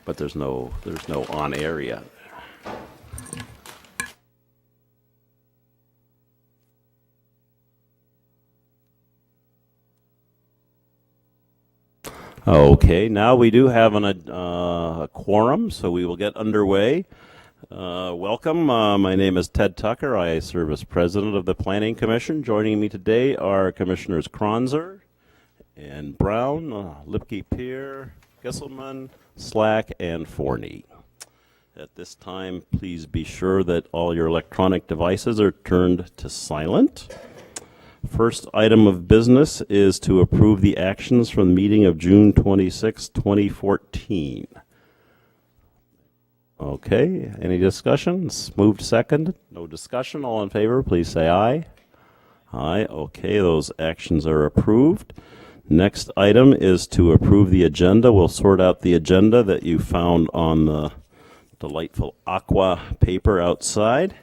but there's no on air yet. Okay, now we do have a quorum, so we will get underway. Welcome. My name is Ted Tucker. I serve as president of the Planning Commission. Joining me today are Commissioners Kronzer and Brown, Lipke Peer, Gisselman, Slack, and Forney. At this time, please be sure that all your electronic devices are turned to silent. First item of business is to approve the actions from the meeting of June 26, 2014. Okay, any discussions? Moved second. No discussion. All in favor, please say aye. Aye. Okay, those actions are approved. Next item is to approve the agenda. We'll sort out the agenda that you found on the delightful aqua paper outside.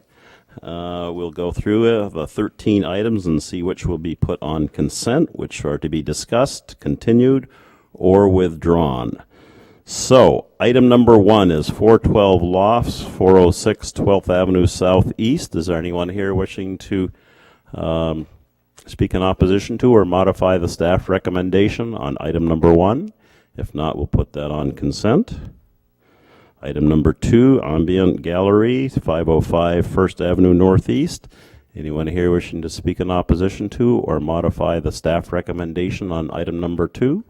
We'll go through the 13 items and see which will be put on consent, which are to be discussed, continued, or withdrawn. So, item number 1 is 412 Lofts, 406 12th Avenue Southeast. Is there anyone here wishing to speak in opposition to or modify the staff recommendation on item number 1? If not, we'll put that on consent. Item number 2, Ambient Gallery, 505 First Avenue Northeast. Anyone here wishing to speak in opposition to or modify the staff recommendation on item number 2?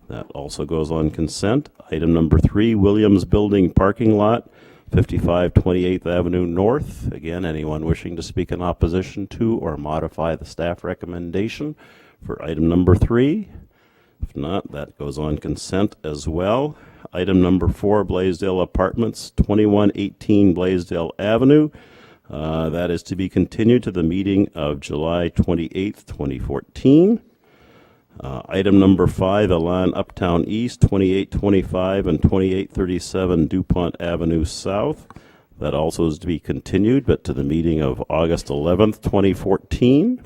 That also goes on consent. Item number 3, Williams Building Parking Lot, 55 28th Avenue North. Again, anyone wishing to speak in opposition to or modify the staff recommendation for item number 3? If not, that goes on consent as well. Item number 4, Blaisdell Apartments, 2118 Blaisdell Avenue. That is to be continued to the meeting of July 28th, 2014. Item number 5, Elan Uptown East, 2825 and 2837 DuPont Avenue South. That also is to be continued, but to the meeting of August 11th, 2014.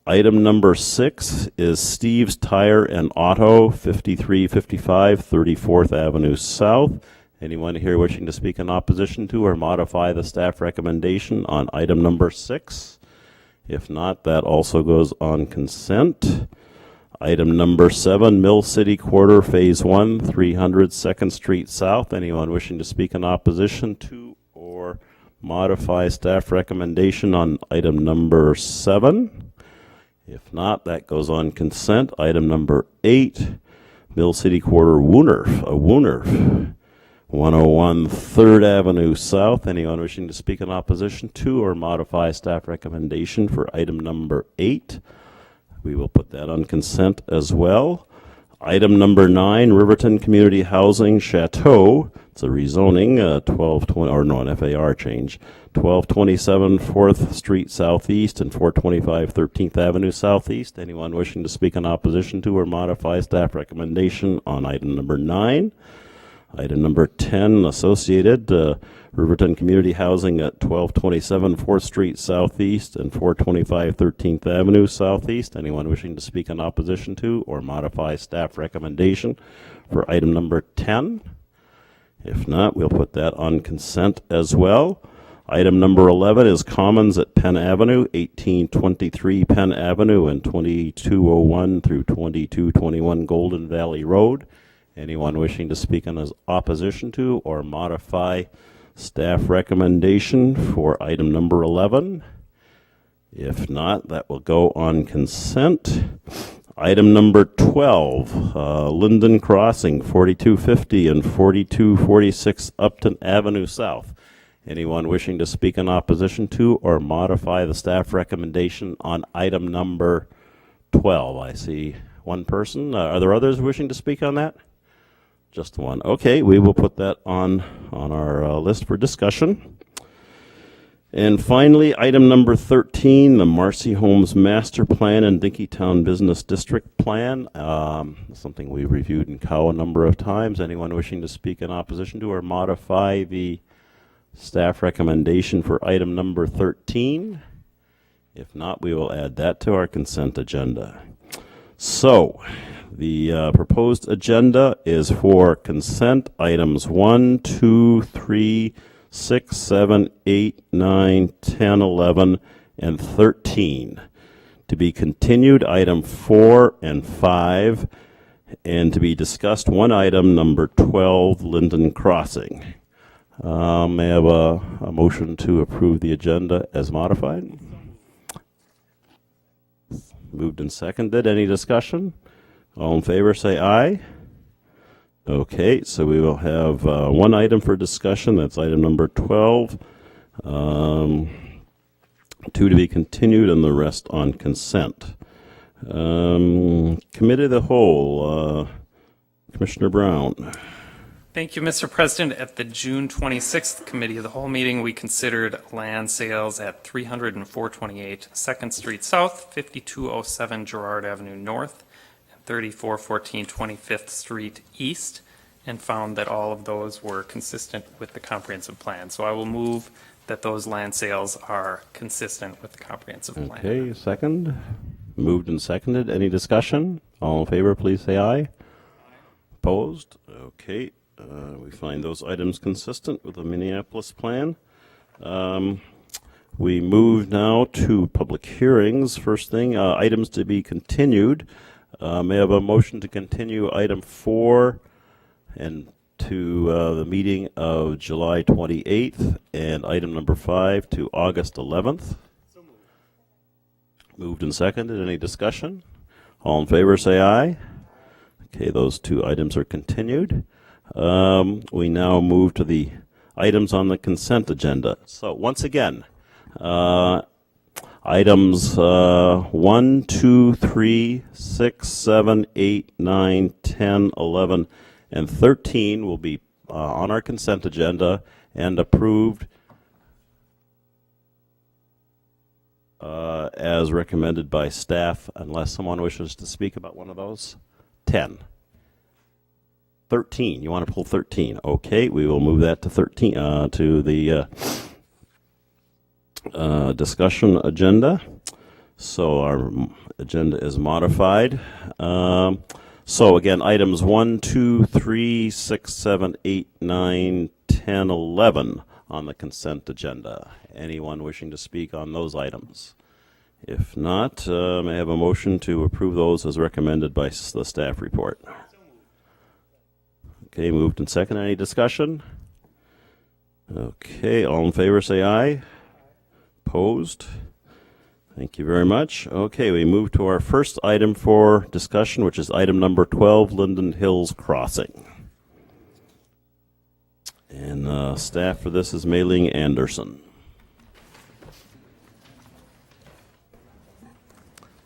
Item number 6 is Steve's Tire and Auto, 5355 34th Avenue South. Anyone here wishing to speak in opposition to or modify the staff recommendation on item number 6? If not, that also goes on consent. Item number 7, Mill City Quarter, Phase 1, 300 2nd Street South. Anyone wishing to speak in opposition to or modify staff recommendation on item number 7? If not, that goes on consent. Item number 8, Mill City Quarter, Wooner, 101 3rd Avenue South. Anyone wishing to speak in opposition to or modify staff recommendation for item number 8? We will put that on consent as well. Item number 9, Riverton Community Housing Chateau. It's a rezoning, 1220, or no, an FAR change. 1227 4th Street Southeast and 425 13th Avenue Southeast. Anyone wishing to speak in opposition to or modify staff recommendation on item number 9? Item number 10, Associated, Riverton Community Housing at 1227 4th Street Southeast and 425 13th Avenue Southeast. Anyone wishing to speak in opposition to or modify staff recommendation for item number 10? If not, we'll put that on consent as well. Item number 11 is Commons at Penn Avenue, 1823 Penn Avenue and 2201 through 2221 Golden Valley Road. Anyone wishing to speak in opposition to or modify staff recommendation for item number 11? If not, that will go on consent. Item number 12, Linden Crossing, 4250 and 4246 Upton Avenue South. Anyone wishing to speak in opposition to or modify the staff recommendation on item number 12? I see one person. Are there others wishing to speak on that? Just one. Okay, we will put that on our list for discussion. And finally, item number 13, the Marcy Homes Master Plan and Dinkytown Business District Plan. Something we reviewed in Cow a number of times. Anyone wishing to speak in opposition to or modify the staff recommendation for item number 13? If not, we will add that to our consent agenda. So, The proposed agenda is for consent items 1, 2, 3, 6, 7, 8, 9, 10, 11, and 13. To be continued, item 4 and 5, and to be discussed, one item, number 12, Linden Crossing. May I have a motion to approve the agenda as modified? Moved and seconded. Any discussion? All in favor, say aye. Okay, so we will have one item for discussion. That's item number 12. 2 to be continued, and the rest on consent. Committee of the Whole, Commissioner Brown. Thank you, Mr. President. At the June 26th Committee of the Whole meeting, we considered land sales at 300 and 428 2nd Street South, 5207 Girard Avenue North, and 3414 25th Street East, and found that all of those were consistent with the comprehensive plan. So I will move that those land sales are consistent with the comprehensive plan. Okay, second. Moved and seconded. Any discussion? All in favor, please say aye. Opposed? Okay. We find those items consistent with the Minneapolis plan. We move now to public hearings. First thing, items to be continued. May I have a motion to continue item 4 and to the meeting of July 28th, and item number 5 to August 11th. So moved and seconded. Any discussion? All in favor, say aye. Okay, those 2 items are continued. We now move to the items on the consent agenda. So once again, items 1, 2, 3, 6, 7, 8, 9, 10, 11, and 13 will be on our consent agenda and approved as recommended by staff, unless someone wishes to speak about one of those. 10. 13. You want to pull 13. Okay, we will move that to 13, to the discussion agenda. So our agenda is modified. So again, items 1, 2, 3, 6, 7, 8, 9, 10, 11 on the consent agenda. Anyone wishing to speak on those items? If not, may I have a motion to approve those as recommended by the staff report? Okay, moved and second. Any discussion? Okay, all in favor say aye. Opposed? Thank you very much. Okay, we move to our first item for discussion, which is item number 12, Linden Hills Crossing. And staff for this is Mei-Ling Anderson.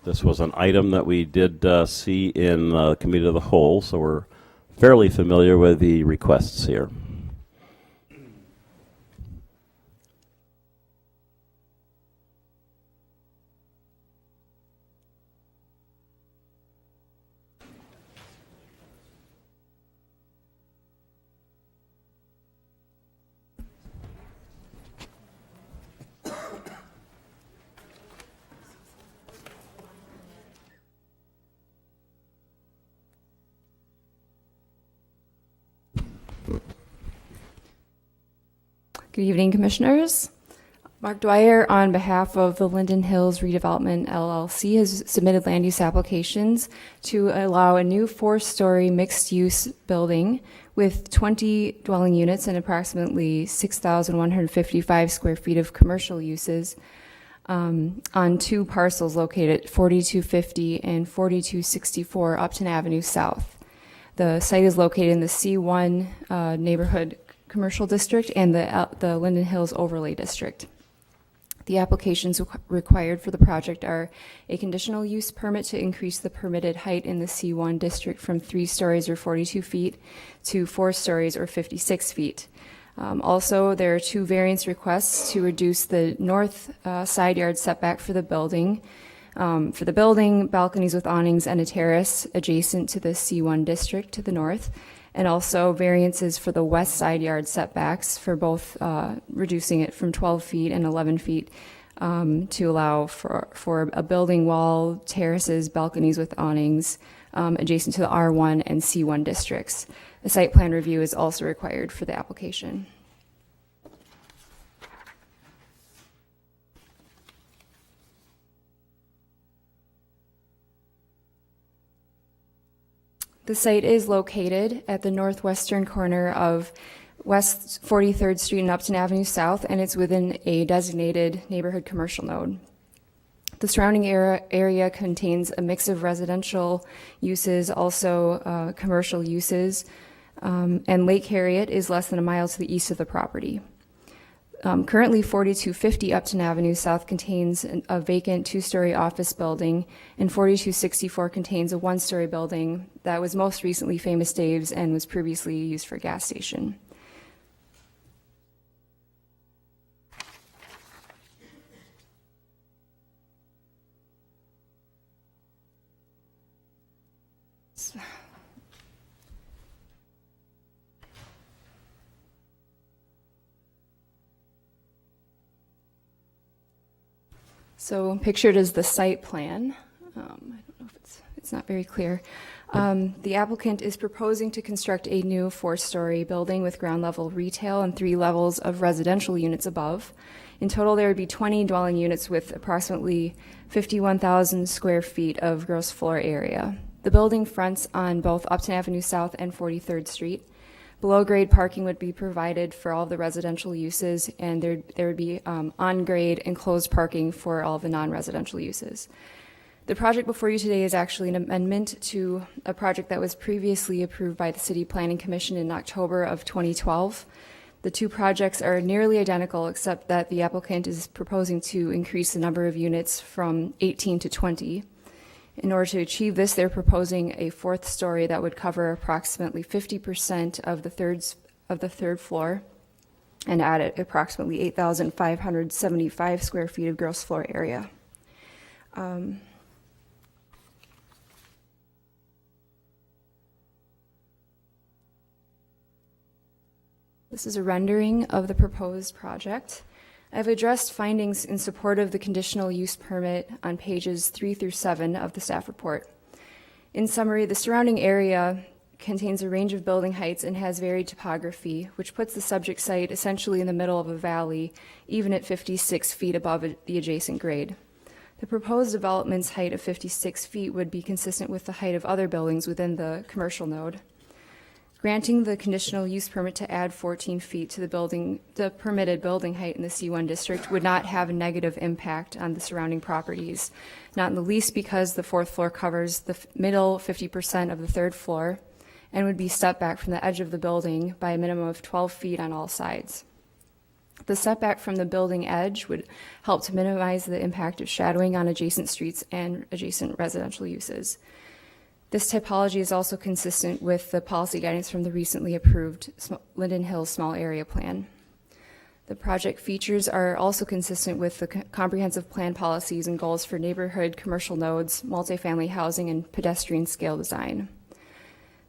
This was an item that we did see in Committee of the Whole, so we're fairly familiar with the requests here. Good evening, Commissioners. Mark Dwyer, on behalf of the Linden Hills Redevelopment LLC, has submitted land use applications to allow a new 4-story mixed-use building with 20 dwelling units and approximately 6,155 square feet of commercial uses on 2 parcels located at 4250 and 4264 Upton Avenue South. The site is located in the C1 neighborhood commercial district and the Linden Hills Overlay District. The applications required for the project are a conditional use permit to increase the permitted height in the C1 district from 3 stories or 42 feet to 4 stories or 56 feet. Also, there are 2 variance requests to reduce the north side yard setback for the building. Balconies with awnings and a terrace adjacent to the C1 district to the north, and also variances for the west side yard setbacks for both reducing it from 12 feet and 11 feet to allow for a building wall, terraces, balconies with awnings adjacent to the R1 and C1 districts. A site plan review is also required for the application. The site is located at the northwestern corner of West 43rd Street and Upton Avenue South, and it's within a designated neighborhood commercial node. The surrounding area contains a mix of residential uses, also commercial uses, and Lake Harriet is less than a mile to the east of the property. Currently, 4250 Upton Avenue South contains a vacant two-story office building, and 4264 contains a one-story building that was most recently Famous Dave's and was previously used for a gas station. So pictured is the site plan. I don't know if it's not very clear. The applicant is proposing to construct a new 4-story building with ground level retail and 3 levels of residential units above. In total, there would be 20 dwelling units with approximately 51,000 square feet of gross floor area. The building fronts on both Upton Avenue South and 43rd Street. Below-grade parking would be provided for all the residential uses, and there would be on-grade enclosed parking for all the non-residential uses. The project before you today is actually an amendment to a project that was previously approved by the City Planning Commission in October of 2012. The two projects are nearly identical, except that the applicant is proposing to increase the number of units from 18 to 20. In order to achieve this, they're proposing a 4th story that would cover approximately 50% of the third floor and add approximately 8,575 square feet of gross floor area. This is a rendering of the proposed project. I've addressed findings in support of the conditional use permit on pages 3 through 7 of the staff report. In summary, the surrounding area contains a range of building heights and has varied topography, which puts the subject site essentially in the middle of a valley, even at 56 feet above the adjacent grade. The proposed development's height of 56 feet would be consistent with the height of other buildings within the commercial node. Granting the conditional use permit to add 14 feet to the permitted building height in the C1 district would not have a negative impact on the surrounding properties, not in the least because the 4th floor covers the middle 50% of the 3rd floor and would be stepped back from the edge of the building by a minimum of 12 feet on all sides. The setback from the building edge would help to minimize the impact of shadowing on adjacent streets and adjacent residential uses. This typology is also consistent with the policy guidance from the recently approved Linden Hills Small Area Plan. The project features are also consistent with the comprehensive plan policies and goals for neighborhood commercial nodes, multifamily housing, and pedestrian scale design.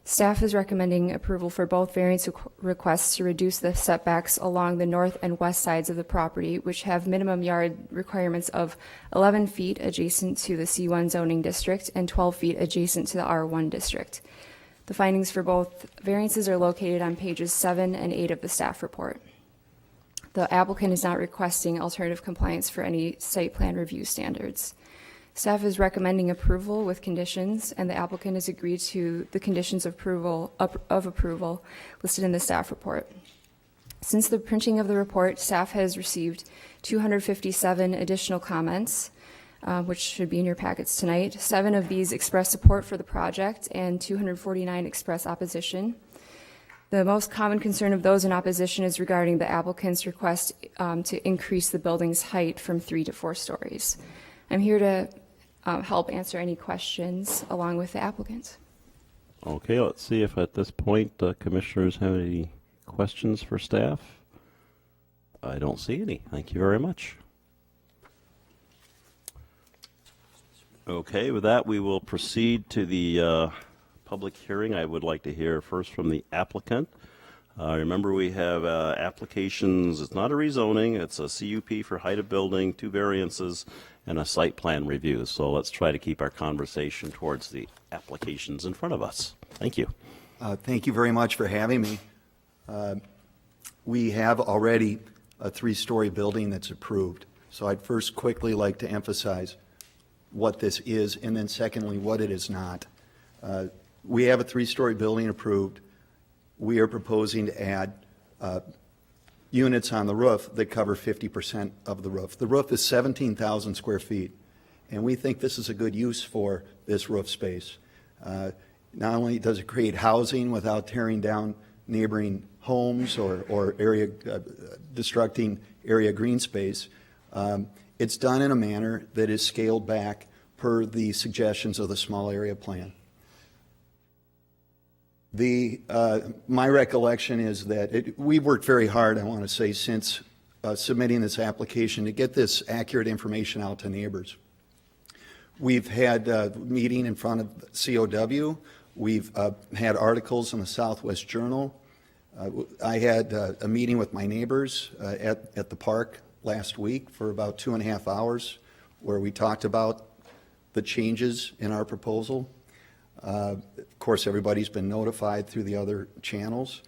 Staff is recommending approval for both variance requests to reduce the setbacks along the north and west sides of the property, which have minimum yard requirements of 11 feet adjacent to the C1 zoning district and 12 feet adjacent to the R1 district. The findings for both variances are located on pages 7 and 8 of the staff report. The applicant is not requesting alternative compliance for any site plan review standards. Staff is recommending approval with conditions, and the applicant has agreed to the conditions of approval listed in the staff report. Since the printing of the report, staff has received 257 additional comments, which should be in your packets tonight. 7 of these express support for the project, and 249 express opposition. The most common concern of those in opposition is regarding the applicant's request to increase the building's height from 3 to 4 stories. I'm here to help answer any questions along with the applicant. Okay, let's see if at this point commissioners have any questions for staff. I don't see any. Thank you very much. Okay, with that, we will proceed to the public hearing. I would like to hear first from the applicant. Remember, we have applications, it's not a rezoning, it's a CUP for height of building, 2 variances, and a site plan review. So let's try to keep our conversation towards the applications in front of us. Thank you. Thank you very much for having me. We have already a 3-story building that's approved. So I'd first quickly like to emphasize what this is, and then secondly, what it is not. We have a 3-story building approved. We are proposing to add units on the roof that cover 50% of the roof. The roof is 17,000 square feet, and we think this is a good use for this roof space. Not only does it create housing without tearing down neighboring homes or area destructing area green space, it's done in a manner that is scaled back per the suggestions of the small area plan. My recollection is that we've worked very hard, I want to say, since submitting this application to get this accurate information out to neighbors. We've had a meeting in front of COW. We've had articles in the Southwest Journal. I had a meeting with my neighbors at the park last week for about 2.5 hours, where we talked about the changes in our proposal. Of course, everybody's been notified through the other channels.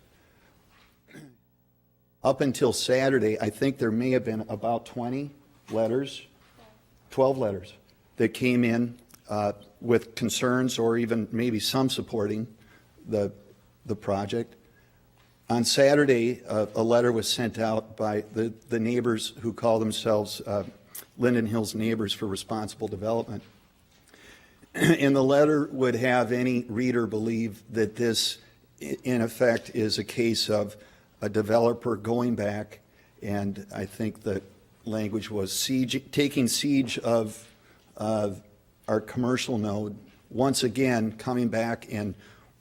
Up until Saturday, I think there may have been about 12 letters that came in with concerns or even maybe some supporting the project. On Saturday, a letter was sent out by the neighbors who call themselves Linden Hills Neighbors for Responsible Development. And the letter would have any reader believe that this, in effect, is a case of a developer going back, and I think the language was taking siege of our commercial node, once again coming back and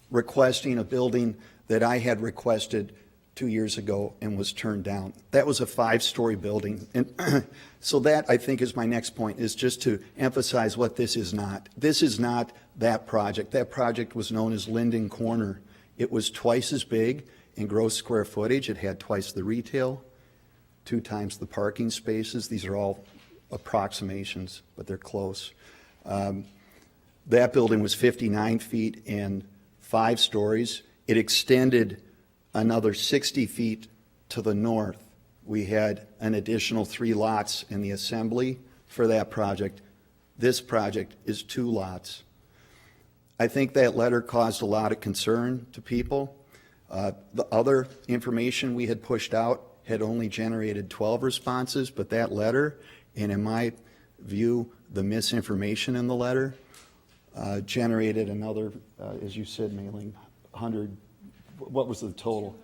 requesting a building that I had requested 2 years ago and was turned down. That was a 5-story building. And so that, I think, is my next point, is just to emphasize what this is not. This is not that project. That project was known as Linden Corner. It was twice as big in gross square footage. It had twice the retail, 2 times the parking spaces. These are all approximations, but they're close. That building was 59 feet and 5 stories. It extended another 60 feet to the north. We had an additional 3 lots in the assembly for that project. This project is 2 lots. I think that letter caused a lot of concern to people. The other information we had pushed out had only generated 12 responses, but that letter, and in my view, the misinformation in the letter, generated another, as you said, Mailing, 100, what was the total?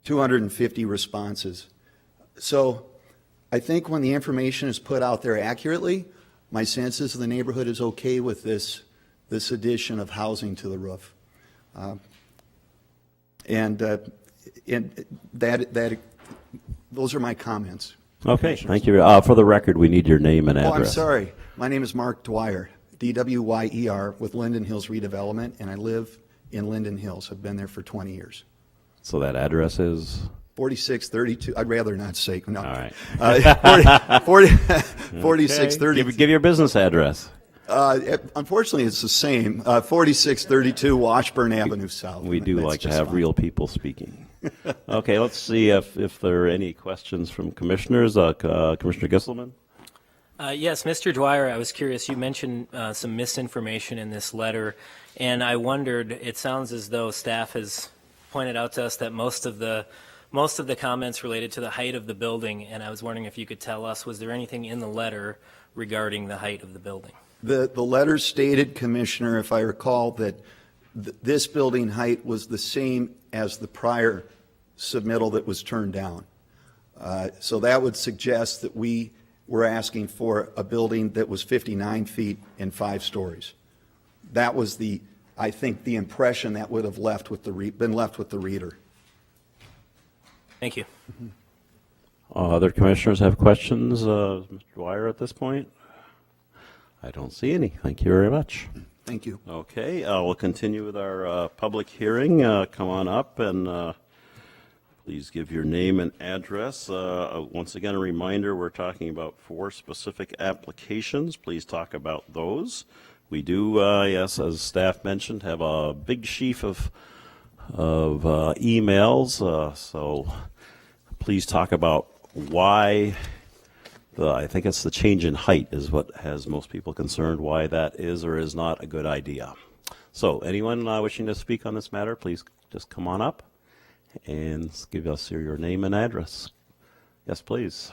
250 responses. So I think when the information is put out there accurately, my sense is the neighborhood is okay with this addition of housing to the roof. Those are my comments. Okay, thank you. For the record, we need your name and address. Oh, I'm sorry. My name is Mark Dwyer, D-W-Y-E-R, with Linden Hills Redevelopment, and I live in Linden Hills. I've been there for 20 years. So that address is? 4632, I'd rather not say, no. All right. 4632. Give your business address. Unfortunately, it's the same, 4632 Washburn Avenue South. We do That's like to just have fine. real people speaking. Okay, let's see if there are any questions from commissioners. Commissioner Gisselman? Yes, Mr. Dwyer, I was curious. You mentioned some misinformation in this letter, and I wondered, it sounds as though staff has pointed out to us that most of the comments related to the height of the building, and I was wondering if you could tell us, was there anything in the letter regarding the height of the building? The letter stated, Commissioner, if I recall, that this building height was the same as the prior submittal that was turned down. So that would suggest that we were asking for a building that was 59 feet and 5 stories. That was I think, the impression that would have been left with the reader. Thank you. Other commissioners have questions? Mr. Dwyer at this point? I don't see any. Thank you very much. Thank you. Okay, we'll continue with our public hearing. Come on up and Please give your name and address. Once again, a reminder, we're talking about 4 specific applications. Please talk about those. We do, yes, as staff mentioned, have a big sheaf of emails, so please talk about why I think it's the change in height is what has most people concerned, why that is or is not a good idea. So anyone wishing to speak on this matter, please just come on up and give us your name and address. Yes, please.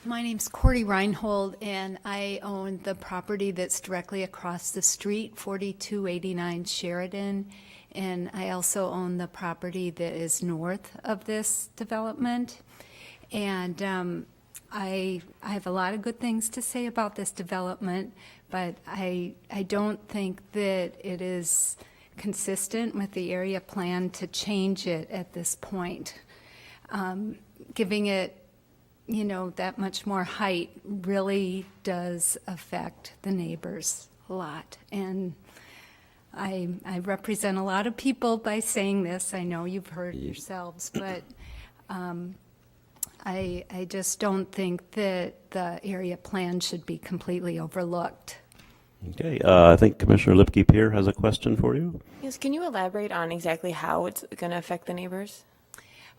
My name's Cordy Reinhold, and I own the property that's directly across the street, 4289 Sheridan, and I also own the property that is north of this development. And I have a lot of good things to say about this development, but I don't think that it is consistent with the area plan to change it at this point. Giving it, that much more height really does affect the neighbors a lot. And I represent a lot of people by saying this. I know you've heard yourselves, but I just don't think that the area plan should be completely overlooked. Okay, I think Commissioner Lipke-Peer has a question for you. Yes, can you elaborate on exactly how it's going to affect the neighbors?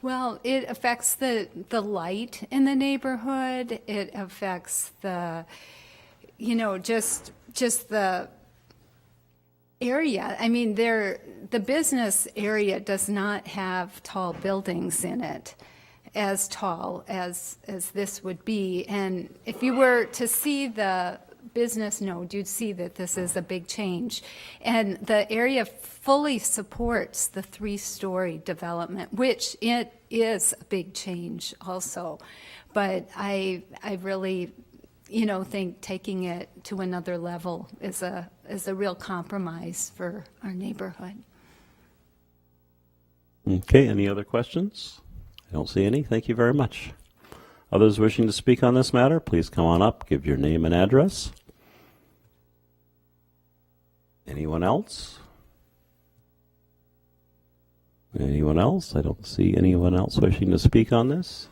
Well, it affects the light in the neighborhood. It affects the, just the area. I mean, the business area does not have tall buildings in it, as tall as this would be. And if you were to see the business node, you'd see that this is a big change. And the area fully supports the 3-story development, which it is a big change also. But I really, think taking it to another level is a real compromise for our neighborhood. Okay, any other questions? I don't see any. Thank you very much. Others wishing to speak on this matter, please come on up, give your name and address. Anyone else? Anyone else? I don't see anyone else wishing to speak on this.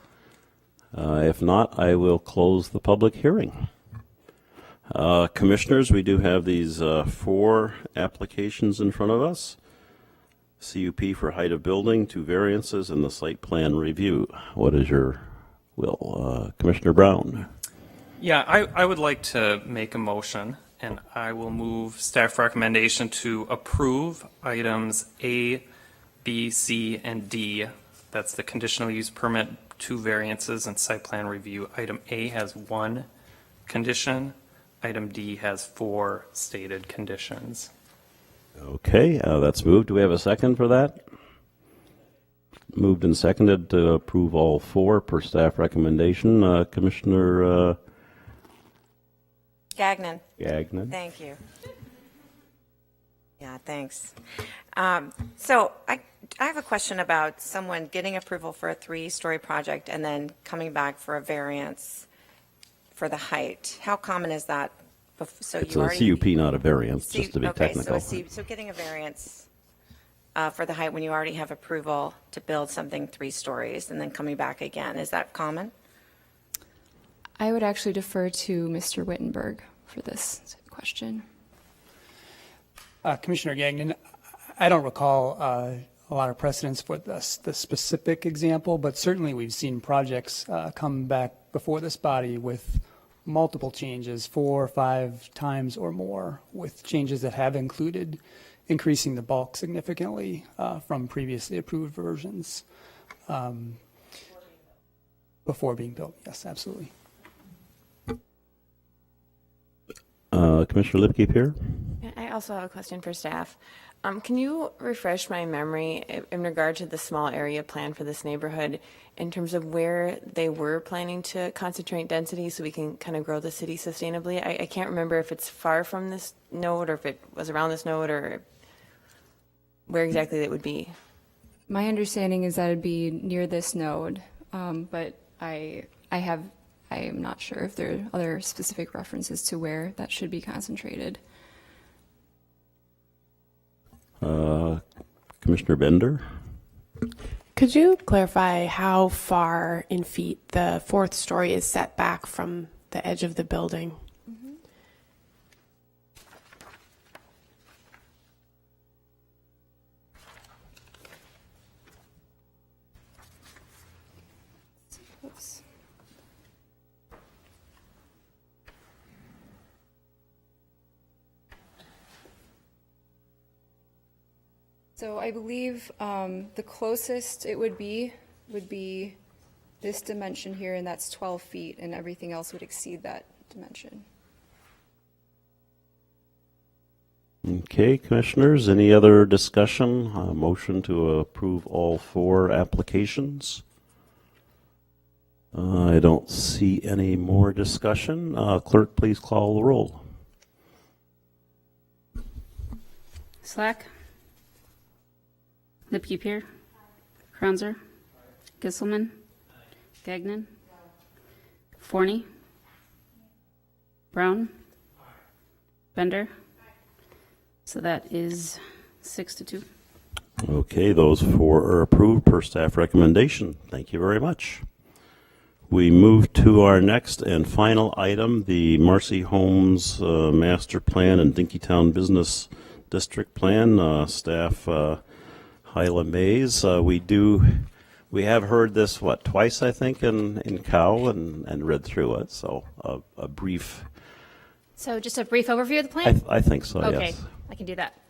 If not, I will close the public hearing. Commissioners, we do have these 4 applications in front of us. CUP for height of building, 2 variances, and the site plan review. What is your will? Commissioner Brown? Yeah, I would like to make a motion, and I will move staff recommendation to approve items A, B, C, and D. That's the conditional use permit, 2 variances, and site plan review. Item A has 1 condition. Item D has 4 stated conditions. Okay, that's moved. Do we have a second for that? Moved and seconded to approve all 4 per staff recommendation. Commissioner Gagnon. Gagnon. Thank you. Yeah, thanks. So I have a question about someone getting approval for a 3-story project and then coming back for a variance for the height. How common is that? So It's you a already, CUP, not a variance, just to be okay, technical. So getting a variance for the height when you already have approval to build something 3 stories and then coming back again, is that common? I would actually defer to Mr. Wittenberg for this question. Commissioner Gagnon, I don't recall a lot of precedents for the specific example, but certainly we've seen projects come back before this body with multiple changes, 4 or 5 times or more, with changes that have included increasing the bulk significantly from previously approved versions before being built. Yes, absolutely. Commissioner Lipke-Peer? I also have a question for staff. Can you refresh my memory in regard to the small area plan for this neighborhood in terms of where they were planning to concentrate density so we can kind of grow the city sustainably? I can't remember if it's far from this node or if it was around this node or where exactly it would be. My understanding is that it'd be near this node, but I am not sure if there are other specific references to where that should be concentrated. Commissioner Bender? Could you clarify how far in feet the fourth story is set back from the edge of the building? Oops. So I believe the closest it would be this dimension here, and that's 12 feet, and everything else would exceed that dimension. Okay, commissioners, any other discussion? Motion to approve all 4 applications? I don't see any more discussion. Clerk, please call the roll. Slack, Lipke-Pier, Kranzer, Gisselman, Gagnon, Forney, Brown, Bender. So that is 6-2. Okay, those 4 are approved per staff recommendation. Thank you very much. We move to our next and final item, the Marcy Homes Master Plan and Dinkytown Business District Plan. Staff Hyla Mays. We have heard this, twice, I think, in Cow and read through it. So a brief. So just a brief overview of the plan? I think so, Okay, yes. I can do that.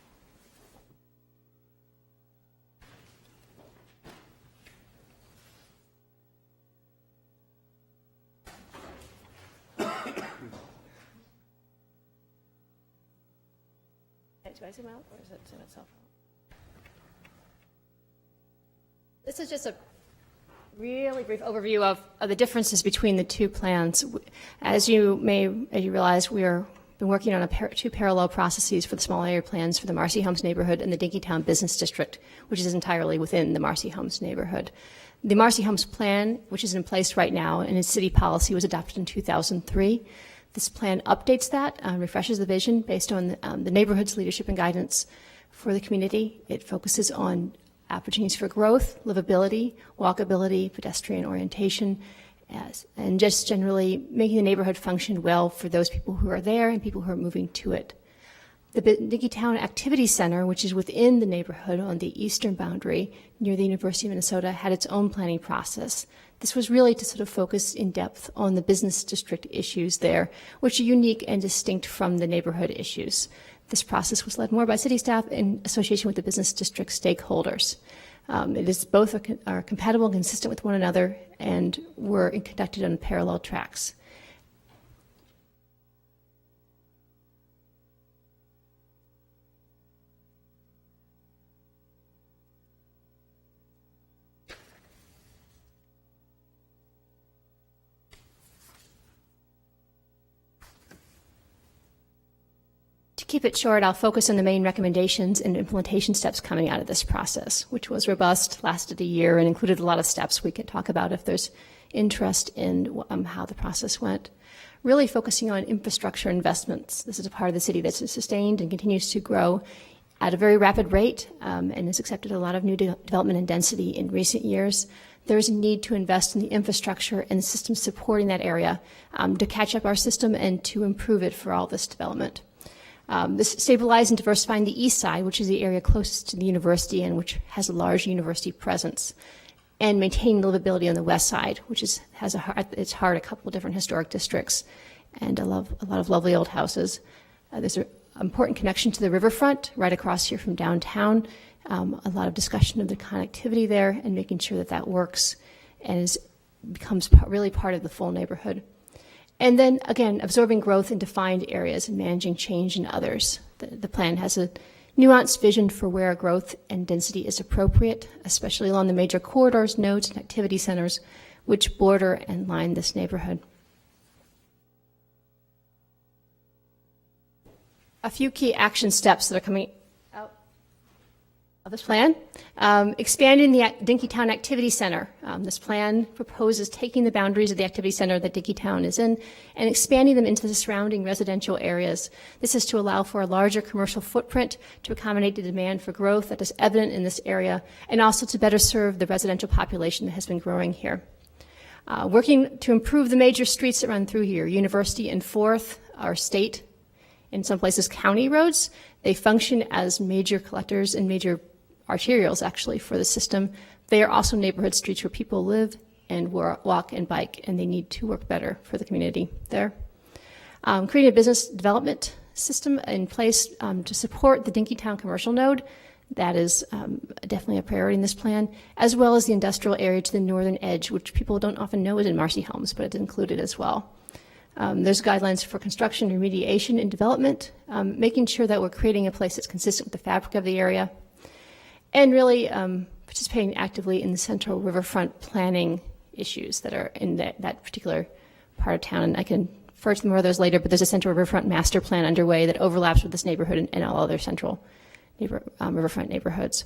Do I zoom out, or does it zoom itself out? This is just a really brief overview of the differences between the 2 plans. As you realize, we are been working on 2 parallel processes for the small area plans for the Marcy Homes neighborhood and the Dinkytown Business District, which is entirely within the Marcy Homes neighborhood. The Marcy Homes plan, which is in place right now, and its city policy was adopted in 2003. This plan updates that, refreshes the vision based on the neighborhood's leadership and guidance for the community. It focuses on opportunities for growth, livability, walkability, pedestrian orientation, and just generally making the neighborhood function well for those people who are there and people who are moving to it. The Dinkytown Activity Center, which is within the neighborhood on the eastern boundary near the University of Minnesota, had its own planning process. This was really to sort of focus in depth on the business district issues there, which are unique and distinct from the neighborhood issues. This process was led more by city staff in association with the business district stakeholders. It is both are compatible and consistent with one another and were conducted on parallel tracks. To keep it short, I'll focus on the main recommendations and implementation steps coming out of this process, which was robust, lasted a year, and included a lot of steps we can talk about if there's interest in how the process went. Really focusing on infrastructure investments. This is a part of the city that's sustained and continues to grow at a very rapid rate and has accepted a lot of new development and density in recent years. There is a need to invest in the infrastructure and the systems supporting that area to catch up our system and to improve it for all this development. This stabilizing and diversifying the east side, which is the area closest to the university and which has a large university presence, and maintaining livability on the west side, which has at its heart a couple of different historic districts and a lot of lovely old houses. There's an important connection to the riverfront right across here from downtown. A lot of discussion of the connectivity there and making sure that that works and becomes really part of the full neighborhood. And then, again, absorbing growth in defined areas and managing change in others. The plan has a nuanced vision for where growth and density is appropriate, especially along the major corridors, nodes, and activity centers, which border and line this neighborhood. A few key action steps that are coming out. of this plan. Expanding the Dinkytown Activity Center. This plan proposes taking the boundaries of the activity center that Dinkytown is in and expanding them into the surrounding residential areas. This is to allow for a larger commercial footprint to accommodate the demand for growth that is evident in this area, and also to better serve the residential population that has been growing here. Working to improve the major streets that run through here. University and 4th are state, in some places county roads. They function as major collectors and major arterials, actually, for the system. They are also neighborhood streets where people live and walk and bike, and they need to work better for the community there. Creating a business development system in place to support the Dinkytown commercial node. That is definitely a priority in this plan, as well as the industrial area to the northern edge, which people don't often know is in Marcy Homes, but it's included as well. There's guidelines for construction, remediation, and development, making sure that we're creating a place that's consistent with the fabric of the area, and really participating actively in the central riverfront planning issues that are in that particular part of town. And I can refer to more of those later, but there's a central riverfront master plan underway that overlaps with this neighborhood and all other central riverfront neighborhoods.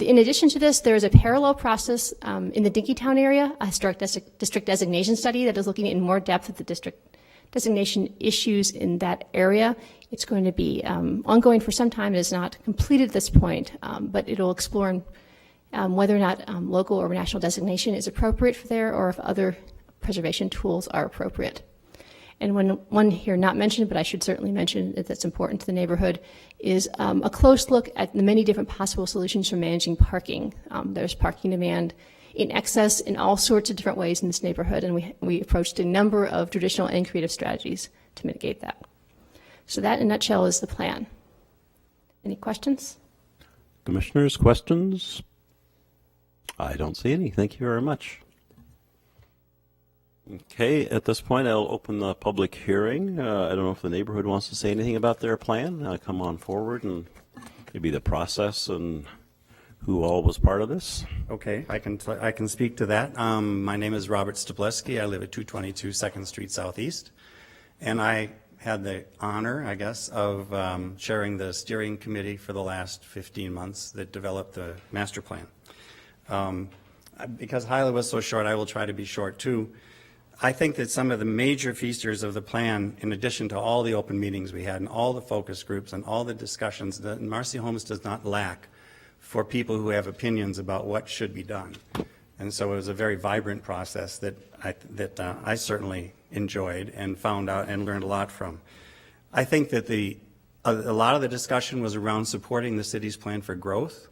In addition to this, there is a parallel process in the Dinkytown area, a historic district designation study that is looking in more depth at the district designation issues in that area. It's going to be ongoing for some time. It is not completed at this point, but it'll explore whether or not local or national designation is appropriate for there, or if other preservation tools are appropriate. And one here not mentioned, but I should certainly mention that's important to the neighborhood, is a close look at the many different possible solutions for managing parking. There's parking demand in excess in all sorts of different ways in this neighborhood, and we approached a number of traditional and creative strategies to mitigate that. So that, in a nutshell, is the plan. Any questions? Commissioners, questions? I don't see any. Thank you very much. Okay, at this point, I'll open the public hearing. I don't know if the neighborhood wants to say anything about their plan. Come on forward and maybe the process and who all was part of this. Okay, I can speak to that. My name is Robert Stobleski. I live at 222 2nd Street Southeast, and I had the honor, I guess, of chairing the steering committee for the last 15 months that developed the master plan. Because Hyla was so short, I will try to be short too. I think that some of the major features of the plan, in addition to all the open meetings we had and all the focus groups and all the discussions, that Marcy Homes does not lack for people who have opinions about what should be done. And so it was a very vibrant process that I certainly enjoyed and found out and learned a lot from. I think that a lot of the discussion was around supporting the city's plan for growth.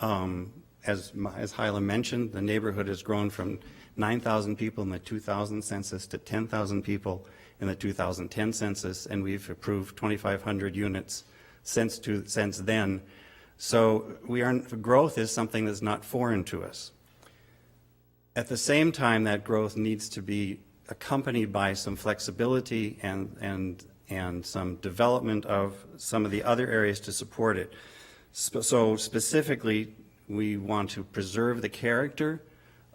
As Hyla mentioned, the neighborhood has grown from 9,000 people in the 2000 census to 10,000 people in the 2010 census, and we've approved 2,500 units since then. So growth is something that's not foreign to us. At the same time, that growth needs to be accompanied by some flexibility and some development of some of the other areas to support it. So specifically, we want to preserve the character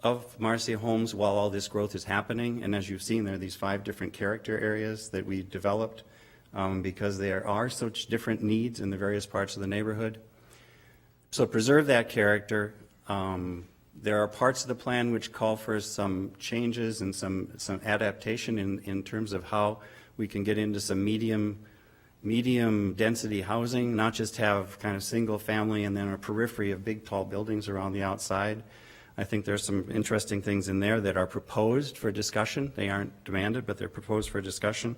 of Marcy Homes while all this growth is happening. And as you've seen, there are these 5 different character areas that we developed because there are such different needs in the various parts of the neighborhood. So preserve that character. There are parts of the plan which call for some changes and some adaptation in terms of how we can get into some medium density housing, not just have kind of single family and then a periphery of big tall buildings around the outside. I think there's some interesting things in there that are proposed for discussion. They aren't demanded, but they're proposed for discussion.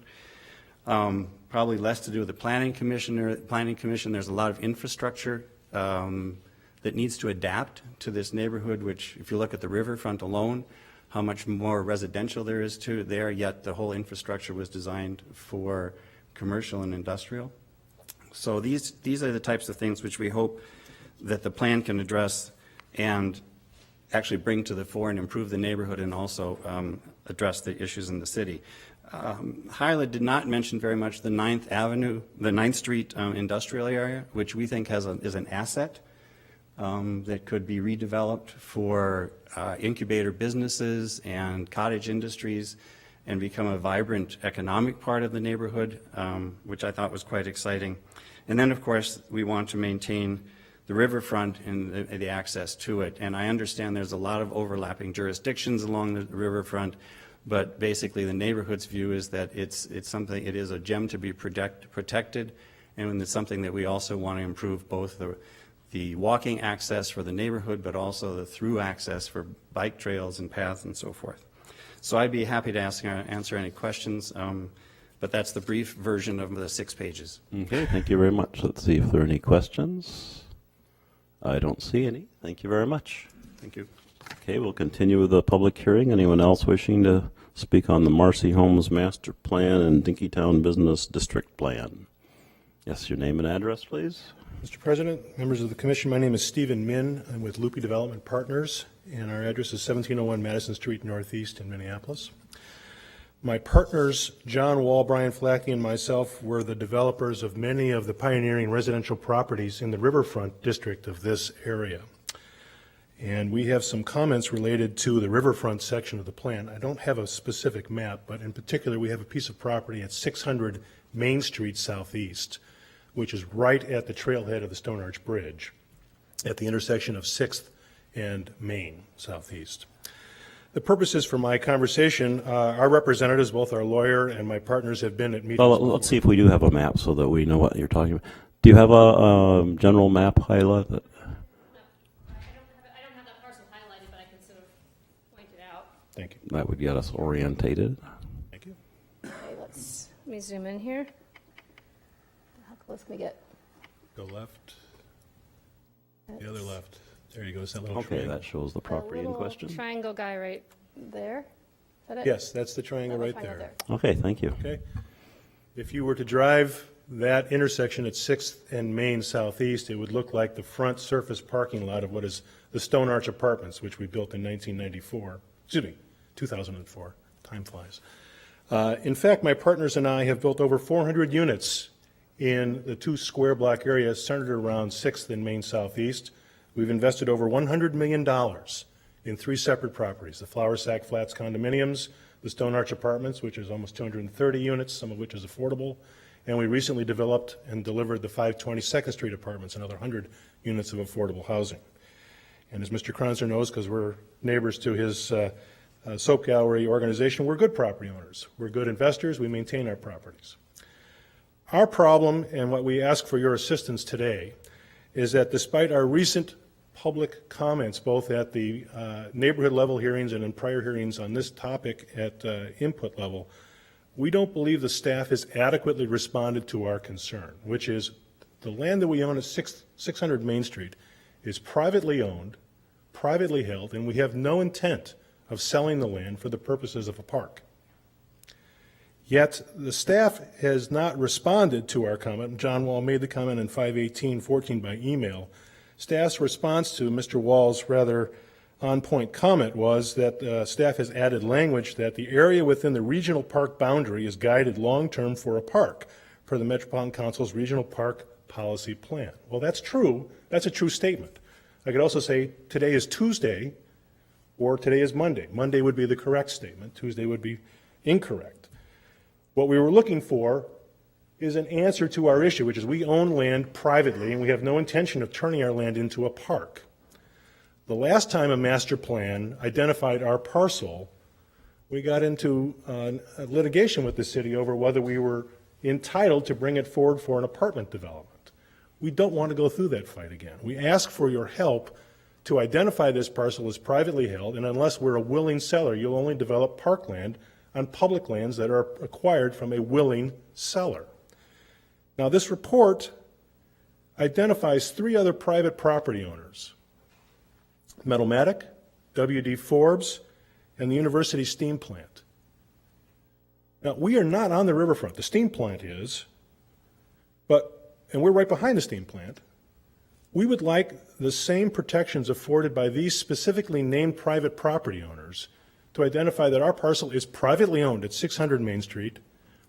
Probably less to do with the Planning Commission. There's a lot of infrastructure that needs to adapt to this neighborhood, which if you look at the riverfront alone, how much more residential there is there, yet the whole infrastructure was designed for commercial and industrial. So these are the types of things which we hope that the plan can address and actually bring to the fore and improve the neighborhood and also address the issues in the city. Hyla did not mention very much the 9th Street industrial area, which we think is an asset that could be redeveloped for incubator businesses and cottage industries and become a vibrant economic part of the neighborhood, which I thought was quite exciting. And then, of course, we want to maintain the riverfront and the access to it. And I understand there's a lot of overlapping jurisdictions along the riverfront, but basically the neighborhood's view is that it's something, it is a gem to be protected, and it's something that we also want to improve both the walking access for the neighborhood, but also the through access for bike trails and paths and so forth. So I'd be happy to answer any questions, but that's the brief version of the 6 pages. Okay, thank you very much. Let's see if there are any questions. I don't see any. Thank you very much. Thank you. Okay, we'll continue with the public hearing. Anyone else wishing to speak on the Marcy Homes Master Plan and Dinkytown Business District Plan? Yes, your name and address, please. Mr. President, members of the Commission, my name is Stephen Min. I'm with Loopy Development Partners, and our address is 1701 Madison Street Northeast in Minneapolis. My partners, John Wall, Brian Flackey, and myself were the developers of many of the pioneering residential properties in the riverfront district of this area. And we have some comments related to the riverfront section of the plan. I don't have a specific map, but in particular, we have a piece of property at 600 Main Street Southeast, which is right at the trailhead of the Stone Arch Bridge, at the intersection of 6th and Main Southeast. The purposes for my conversation, our representatives, both our lawyer and my partners, have been at meetings. Well, let's see if we do have a map so that we know what you're talking about. Do you have a general map highlight? I don't have that parcel highlighted, but I can sort of point it out. Thank you. That would get us orientated. Thank you. Okay, let me zoom in here. How close can we get? Go left. The other left. There you go. It's that little Okay, triangle. that shows the property in question. Triangle guy right there. Is that it? Yes, that's the triangle right Triangle there. Okay, thank you. Okay. If you were to drive that intersection at 6th and Main Southeast, it would look like the front surface parking lot of what is the Stone Arch Apartments, which we built in 2004. Time flies. In fact, my partners and I have built over 400 units in the 2 square block areas centered around 6th and Main Southeast. We've invested over $100 million in 3 separate properties, the Flower Sack Flats condominiums, the Stone Arch Apartments, which is almost 230 units, some of which is affordable, and we recently developed and delivered the 520 2nd Street Apartments, another 100 units of affordable housing. And as Mr. Kronzer knows, because we're neighbors to his soap gallery organization, we're good property owners. We're good investors. We maintain our properties. Our problem, and what we ask for your assistance today, is that despite our recent public comments, both at the neighborhood level hearings and in prior hearings on this topic at input level, we don't believe the staff has adequately responded to our concern, which is the land that we own at 600 Main Street is privately owned, privately held, and we have no intent of selling the land for the purposes of a park. Yet the staff has not responded to our comment. John Wall made the comment in 5/18/14 by email. Staff's response to Mr. Wall's rather on-point comment was that staff has added language that the area within the regional park boundary is guided long-term for a park per the Metropolitan Council's Regional Park Policy Plan. Well, that's true. That's a true statement. I could also say today is Tuesday or today is Monday. Monday would be the correct statement. Tuesday would be incorrect. What we were looking for is an answer to our issue, which is we own land privately and we have no intention of turning our land into a park. The last time a master plan identified our parcel, we got into litigation with the city over whether we were entitled to bring it forward for an apartment development. We don't want to go through that fight again. We ask for your help to identify this parcel as privately held, and unless we're a willing seller, you'll only develop parkland on public lands that are acquired from a willing seller. Now, this report identifies 3 other private property owners: Metalmatic, W.D. Forbes, and the University Steam Plant. Now, we are not on the riverfront. The steam plant is, and we're right behind the steam plant. We would like the same protections afforded by these specifically named private property owners to identify that our parcel is privately owned at 600 Main Street,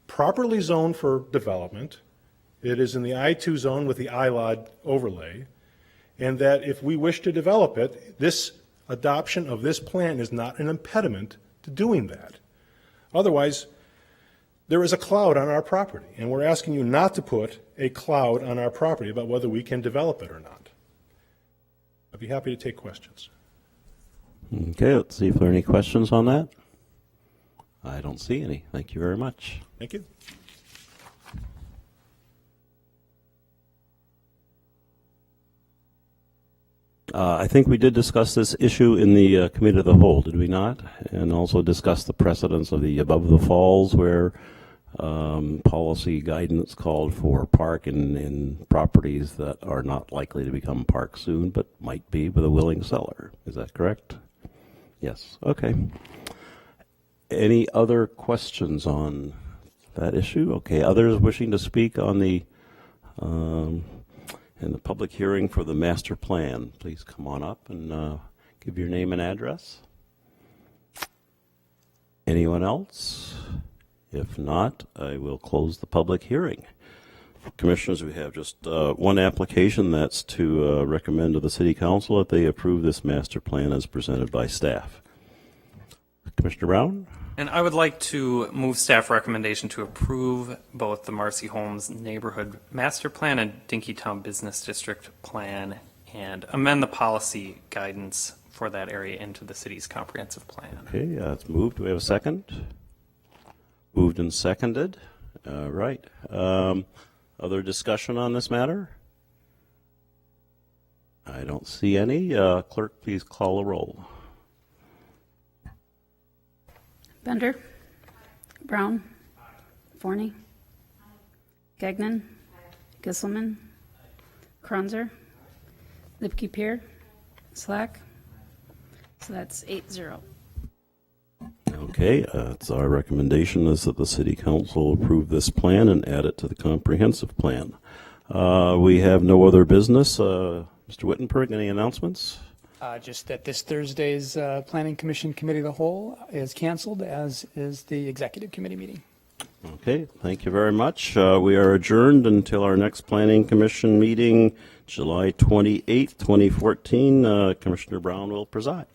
properly zoned for development. It is in the I-2 zone with the ILOD overlay, and that if we wish to develop it, this adoption of this plan is not an impediment to doing that. Otherwise, there is a cloud on our property, and we're asking you not to put a cloud on our property about whether we can develop it or not. I'd be happy to take questions. Okay, let's see if there are any questions on that. I don't see any. Thank you very much. Thank you. I think we did discuss this issue in the committee of the whole, did we not? And also discuss the precedence of the above the falls where policy guidance called for park in properties that are not likely to become park soon, but might be with a willing seller. Is that correct? Yes. Okay. Any other questions on that issue? Okay. Others wishing to speak on the in the public hearing for the master plan, please come on up and give your name and address. Anyone else? If not, I will close the public hearing. Commissioners, we have just one application. That's to recommend to the City Council that they approve this master plan as presented by staff. Commissioner Brown? And I would like to move staff recommendation to approve both the Marcy Holmes Neighborhood Master Plan and Dinkytown Business District Plan and amend the policy guidance for that area into the city's comprehensive plan. Okay, it's moved. Do we have a second? Moved and seconded. All right. Other discussion on this matter? I don't see any. Clerk, please call a roll. Bender. Brown. Forney. Gagnon. Gisselman. Kronzer. Lipke Pier. Slack. So that's 8-0. Okay, it's our recommendation is that the City Council approve this plan and add it to the comprehensive plan. We have no other business. Mr. Wittenberg, any announcements? Just that this Thursday's Planning Commission Committee of the Whole is canceled, as is the Executive Committee meeting. Okay, thank you very much. We are adjourned until our next Planning Commission meeting, July 28th, 2014. Commissioner Brown will preside.